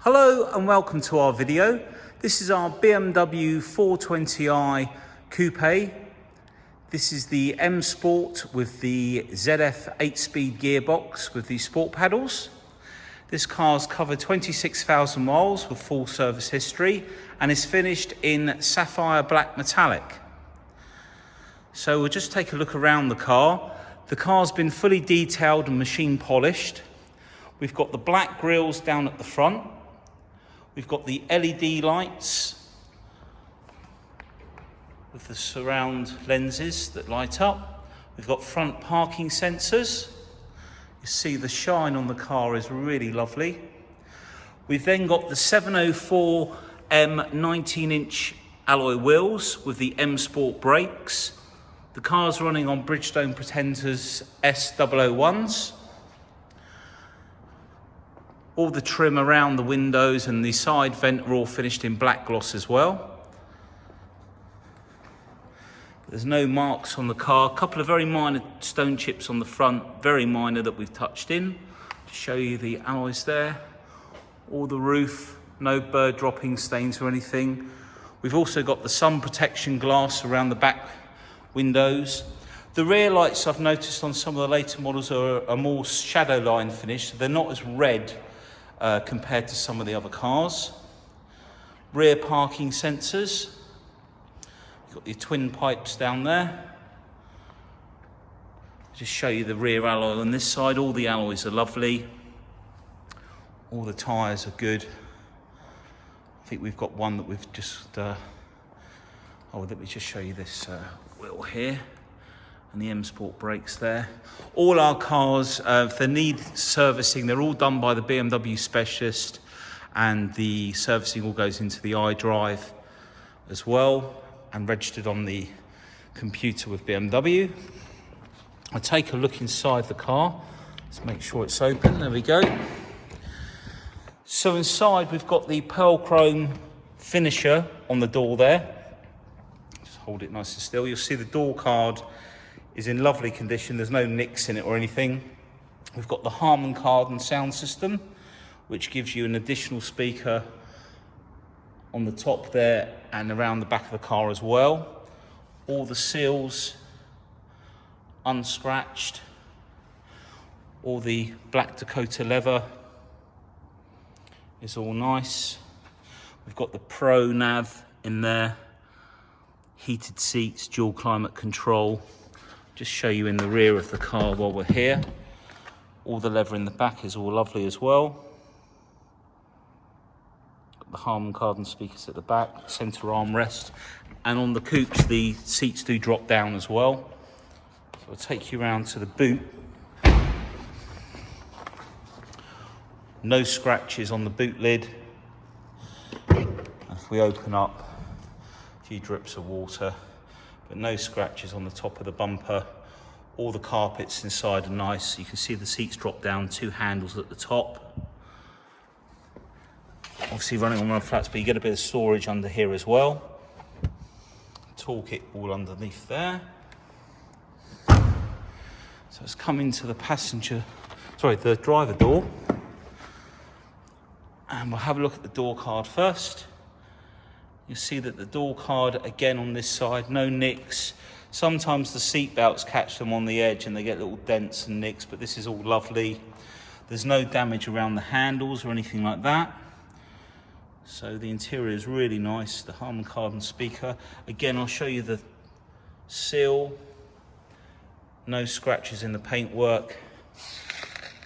Hello and welcome to our video. This is our BMW 420i Coupe. This is the M Sport with the ZF 8-speed gearbox with the sport pedals. This car's covered 26,000 miles with full service history and is finished in sapphire black metallic. So we'll just take a look around the car. The car's been fully detailed and machine polished. We've got the black grills down at the front. We've got the LED lights with the surround lenses that light up. We've got front parking sensors. You see the shine on the car is really lovely. We've then got the 704M 19-inch alloy wheels with the M Sport brakes. The car's running on Bridgestone Pretenders S001s. All the trim around the windows and the side vent are all finished in black gloss as well. There's no marks on the car. A couple of very minor stone chips on the front, very minor, that we've touched in. To show you the alloys there. All the roof, no bird dropping stains or anything. We've also got the sun protection glass around the back windows. The rear lights, I've noticed on some of the later models, are more shadow line finished, so they're not as red compared to some of the other cars. Rear parking sensors. You've got your twin pipes down there. Just show you the rear alloy on this side. All the alloys are lovely. All the tyres are good. I think we've got one that we've just... let me just show you this wheel here. And the M Sport brakes there. All our cars, if they need servicing, they're all done by the BMW specialist, and the servicing all goes into the iDrive as well and registered on the computer with BMW. I'll take a look inside the car. Let's make sure it's open. There we go. So inside we've got the pearl chrome finisher on the door there. Just hold it nice and still. You'll see the door card is in lovely condition. There's no nicks in it or anything. We've got the Harman Kardon sound system, which gives you an additional speaker on the top there and around the back of the car as well. All the seals unscratched. All the black Dakota leather is all nice. We've got the Pro Nav in there. Heated seats, dual climate control. Just show you in the rear of the car while we're here. All the leather in the back is all lovely as well. Got the Harman Kardon speakers at the back, centre armrest, and on the coupes the seats do drop down as well. So I'll take you around to the boot. No scratches on the boot lid. And if we open up, a few drips of water. But no scratches on the top of the bumper. All the carpets inside are nice. You can see the seats drop down, two handles at the top. Obviously running on rubber flats, but you get a bit of storage under here as well. Toolkit all underneath there. So let's come into the the driver door. And we'll have a look at the door card first. You see that the door card, again on this side, no nicks. Sometimes the seat belts catch them on the edge and they get little dents and nicks, but this is all lovely. There's no damage around the handles or anything like that. So the interior is really nice. The Harman Kardon speaker. Again, I'll show you the seal. No scratches in the paintwork.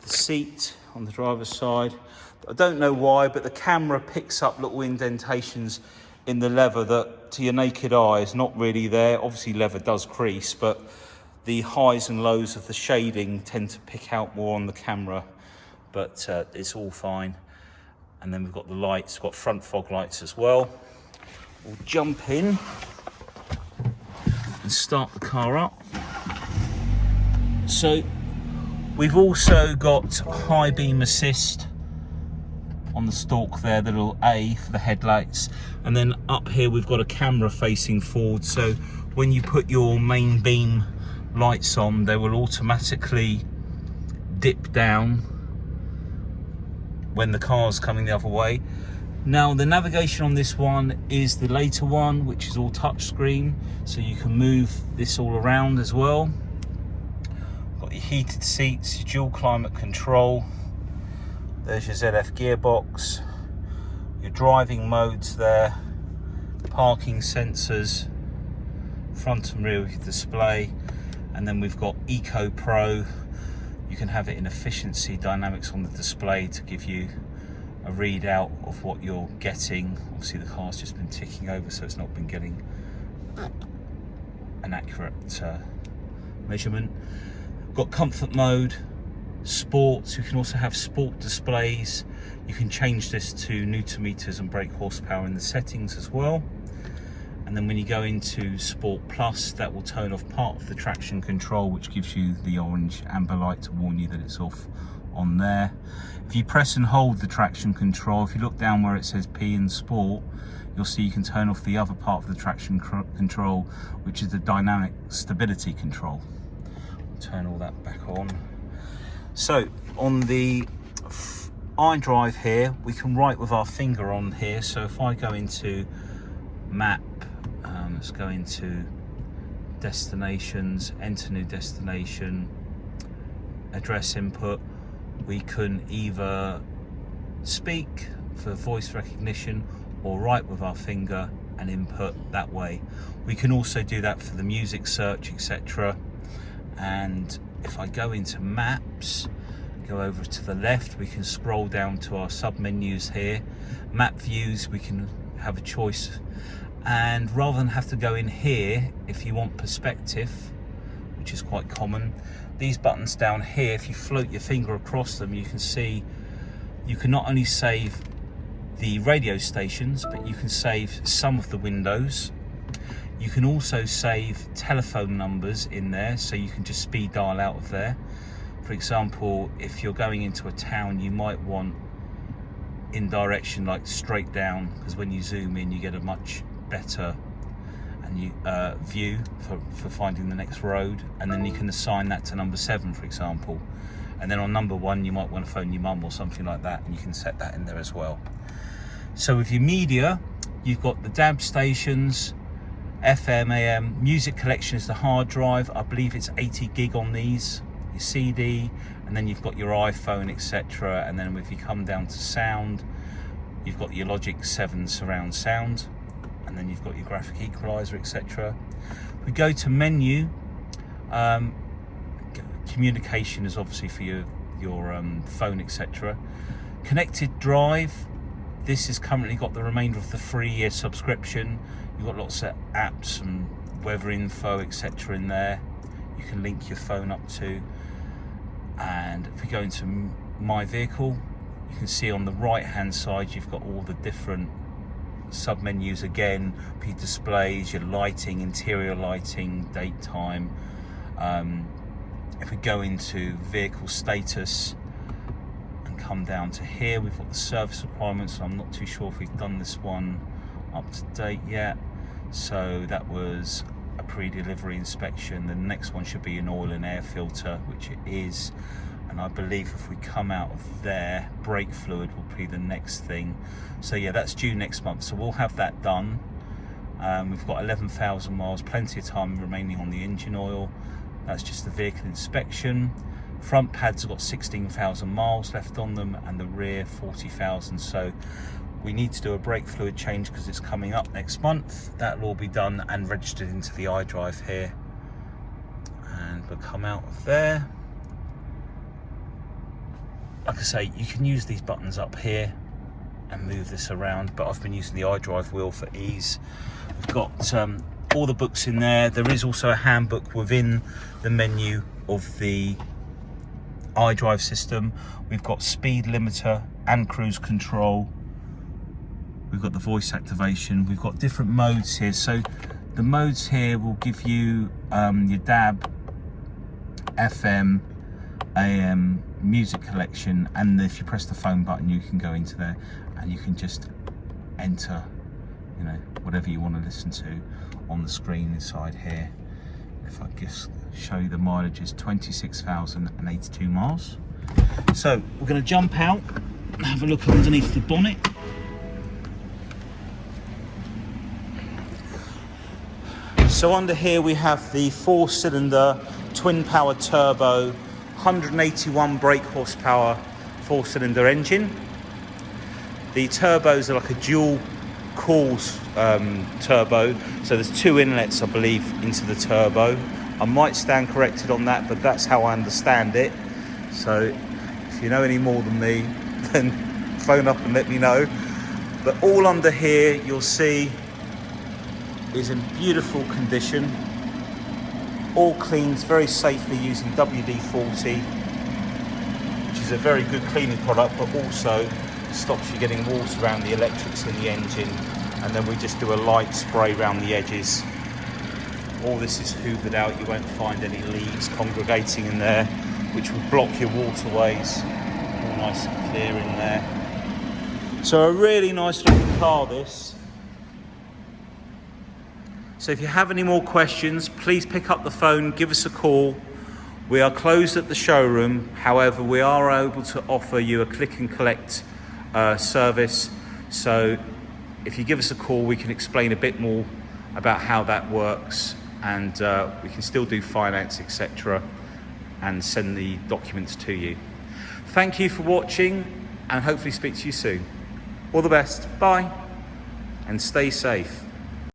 The seat on the driver's side. I don't know why, but the camera picks up little indentations in the leather that to your naked eye is not really there. Obviously leather does crease, but the highs and lows of the shading tend to pick out more on the camera, but it's all fine. And then we've got the lights, got front fog lights as well. We'll jump in and start the car up. So we've also got high beam assist on the stalk there, the little A for the headlights, and then up here we've got a camera facing forward, so when you put your main beam lights on, they will automatically dip down when the car's coming the other way. Now the navigation on this one is the later one, which is all touchscreen, so you can move this all around as well. Got your heated seats, your dual climate control. There's your ZF gearbox, your driving modes there, parking sensors, front and rear display, and then we've got Eco Pro. You can have it in efficiency dynamics on the display to give you a readout of what you're getting. Obviously the car's just been ticking over, so it's not been getting an accurate measurement. Got comfort mode, sports. You can also have sport displays. You can change this to Newton meters and brake horsepower in the settings as well. And then when you go into Sport Plus, that will turn off part of the traction control, which gives you the orange amber light to warn you that it's off on there. If you press and hold the traction control, if you look down where it says P in Sport, you'll see you can turn off the other part of the traction control, which is the dynamic stability control. I'll turn all that back on. So on the iDrive here, we can write with our finger on here. So if I go into map, let's go into destinations, enter new destination, address input. We can either speak for voice recognition or write with our finger and input that way. We can also do that for the music search, etc. And if I go into maps, go over to the left, we can scroll down to our sub menus here. Map views, we can have a choice, and rather than have to go in here, if you want perspective, which is quite common, these buttons down here, if you float your finger across them, you can see you can not only save the radio stations, but you can save some of the windows. You can also save telephone numbers in there, so you can just speed dial out of there. For example, if you're going into a town, you might want in direction like straight down, because when you zoom in you get a much better view for finding the next road, and then you can assign that to number 7, for example, and then on number 1 you might want to phone your mum or something like that, and you can set that in there as well. So with your media, you've got the DAB stations, FM, AM, music collection is the hard drive. I believe it's 80 gig on these. Your CD, and then you've got your iPhone, etc. And then if you come down to sound, you've got your Logic 7 surround sound, and then you've got your graphic equalizer, etc. We go to menu. Communication is obviously for your phone, etc. Connected drive. This has currently got the remainder of the 3-year subscription. You've got lots of apps and weather info, etc. in there. You can link your phone up to. And if we go into my vehicle, you can see on the right hand side you've got all the different sub menus again, your displays, your lighting, interior lighting, date, time. If we go into vehicle status and come down to here, we've got the service requirements. I'm not too sure if we've done this one up to date yet. So that was a pre-delivery inspection. The next one should be an oil and air filter, which it is, and I believe if we come out of there, brake fluid will be the next thing. So yeah, that's due next month, so we'll have that done. We've got 11,000 miles, plenty of time remaining on the engine oil. That's just the vehicle inspection. Front pads have got 16,000 miles left on them, and the rear 40,000. So we need to do a brake fluid change because it's coming up next month. That'll all be done and registered into the iDrive here. And we'll come out of there. Like I say, you can use these buttons up here and move this around, but I've been using the iDrive wheel for ease. We've got all the books in there. There is also a handbook within the menu of the iDrive system. We've got speed limiter and cruise control. We've got the voice activation. We've got different modes here. So the modes here will give you your DAB, FM, AM, music collection, and if you press the phone button you can go into there and you can just enter, you know, whatever you want to listen to on the screen inside here. If I just show you, the mileage is 26,082 miles. So we're going to jump out have a look underneath the bonnet. So under here we have the 4-cylinder twin power turbo 181 brake horsepower 4-cylinder engine. The turbos are like a dual coils turbo, so there's 2 inlets I believe into the turbo. I might stand corrected on that, but that's how I understand it. So if you know any more than me, then phone up and let me know. But all under here you'll see is in beautiful condition, all cleans very safely using WD-40, which is a very good cleaning product, but also stops you getting water around the electrics in the engine. And then we just do a light spray around the edges. All this is hoovered out, you won't find any leaves congregating in there, which will block your waterways. All nice and clear in there. So a really nice looking car, this. So if you have any more questions, please pick up the phone, give us a call. We are closed at the showroom. However, we are able to offer you a click and collect service. So if you give us a call, we can explain a bit more about how that works, and we can still do finance, etc., and send the documents to you. Thank you for watching, and hopefully speak to you soon. All the best. Bye, and stay safe.